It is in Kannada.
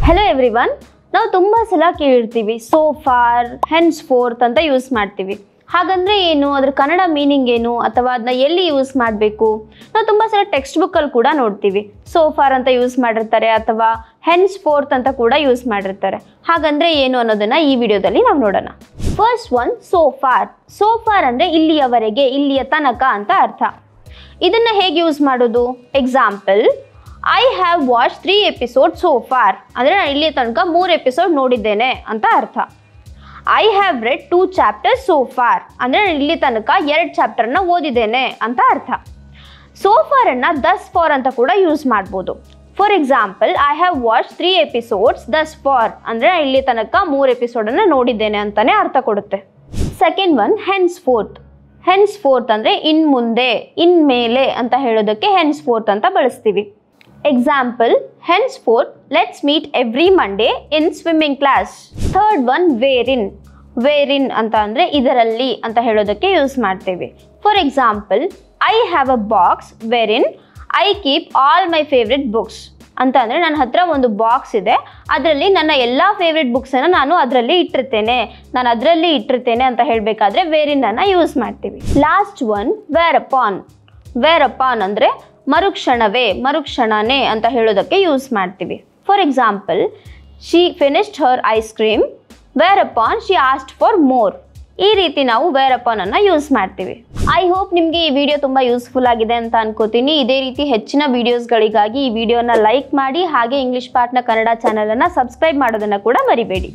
Hello everyone. ನಾವು ತುಂಬ ಸಲ ಕೇಳಿರ್ತೀವಿ ಸೋ ಫಾರ್, ಹೆನ್ಸ್ ಫೋರ್ತ್ ಅಂತ ಯೂಸ್ ಮಾಡ್ತೀವಿ. ಹಾಗಂದರೆ ಏನು, ಅದ್ರ ಕನ್ನಡ ಮೀನಿಂಗ್ ಏನು, ಅಥವಾ ಅದನ್ನ ಎಲ್ಲಿ ಯೂಸ್ ಮಾಡಬೇಕು? ನಾವು ತುಂಬ ಸಲ ಟೆಕ್ಸ್ಟ್ ಬುಕ್ಕಲ್ಲಿ ಕೂಡ ನೋಡ್ತೀವಿ. ಸೋ ಫಾರ್ ಅಂತ ಯೂಸ್ ಮಾಡಿರ್ತಾರೆ, ಅಥವಾ ಹೆನ್ಸ್ ಫೋರ್ತ್ ಅಂತ ಕೂಡ ಯೂಸ್ ಮಾಡಿರ್ತಾರೆ. ಹಾಗಂದರೆ ಏನು ಅನ್ನೋದನ್ನು ಈ ವಿಡಿಯೋದಲ್ಲಿ ನಾವು ನೋಡೋಣ. First one, so for. So for ಅಂದರೆ ಇಲ್ಲಿಯವರೆಗೆ, ಇಲ್ಲಿಯ ತನಕ ಅಂತ ಅರ್ಥ. ಇದನ್ನು ಹೇಗೆ ಯೂಸ್ ಮಾಡೋದು? Example, I have watch 3 episode so for ಅಂದರೆ ನಾನು ಇಲ್ಲಿ ತನಕ 3 ಎಪಿಸೋಡ್ ನೋಡಿದ್ದೇನೆ ಅಂತ ಅರ್ಥ. I have read 2 chapters so for ಅಂದರೆ ನಾನು ಇಲ್ಲಿ ತನಕ 2 ಚಾಪ್ಟರ್ನ ಓದಿದ್ದೇನೆ ಅಂತ ಅರ್ಥ. ಸೋ ಫಾರನ್ನು ದಸ್ ಫಾರ್ ಅಂತ ಕೂಡ ಯೂಸ್ ಮಾಡ್ಬೋದು. For example, I have watch 3 episodes thus far ಅಂದರೆ ನಾನು ಇಲ್ಲಿ ತನಕ 3 ಎಪಿಸೋಡನ್ನು ನೋಡಿದ್ದೇನೆ ಅಂತಲೇ ಅರ್ಥ ಕೊಡುತ್ತೆ. Second one, hence fourth. Hence fourth ಅಂದರೆ ಇನ್ನು ಮುಂದೆ, ಇನ್ಮೇಲೆ ಅಂತ ಹೇಳೋದಕ್ಕೆ ಹೆನ್ಸ್ ಫೋರ್ತ್ ಅಂತ ಬಳಸ್ತೀವಿ. Example, henceforth let's meet every Monday in swimming class. Third one, wherein. Wherein ಅಂತ ಅಂದರೆ ಇದರಲ್ಲಿ ಅಂತ ಹೇಳೋದಕ್ಕೆ ಯೂಸ್ ಮಾಡ್ತೀವಿ. For example, I have a box wherein I keep all my favourite books ಅಂತ ಅಂದರೆ ನನ್ನ ಹತ್ರ ಒಂದು ಬಾಕ್ಸ್ ಇದೆ, ಅದರಲ್ಲಿ ನನ್ನ ಎಲ್ಲ ಫೇವ್ರೆಟ್ ಬುಕ್ಸನ್ನು ನಾನು ಅದರಲ್ಲಿ ಇಟ್ಟಿರ್ತೇನೆ ಅಂತ ಹೇಳಬೇಕಾದ್ರೆ ವೇರಿನನ್ನು ಯೂಸ್ ಮಾಡ್ತೀವಿ. Last one, whereupon. Whereupon ಅಂದರೆ ಮರುಕ್ಷಣವೇ, ಮರುಕ್ಷಣನೇ ಅಂತ ಹೇಳೋದಕ್ಕೆ ಯೂಸ್ ಮಾಡ್ತೀವಿ. For example, she finished her ice cream whereupon she asked for more. ಈ ರೀತಿ ನಾವು ವೇರ್ ಅಪಾನ್ ಅನ್ನು ಯೂಸ್ ಮಾಡ್ತೀವಿ. ಐ ಹೋಪ್ ನಿಮಗೆ ಈ ವಿಡಿಯೋ ತುಂಬ ಯೂಸ್ಫುಲ್ ಆಗಿದೆ ಅಂತ ಅನ್ಕೋತೀನಿ. ಇದೇ ರೀತಿ ಹೆಚ್ಚಿನ ವಿಡಿಯೋಸ್ಗಳಿಗಾಗಿ ಈ ವಿಡಿಯೋನ ಲೈಕ್ ಮಾಡಿ, ಹಾಗೆ ಇಂಗ್ಲಿಷ್ ಪಾರ್ಟ್ನ ಕನ್ನಡ ಚಾನಲನ್ನು ಸಬ್ಸ್ಕ್ರೈಬ್ ಮಾಡೋದನ್ನು ಕೂಡ ಮರಿಬೇಡಿ.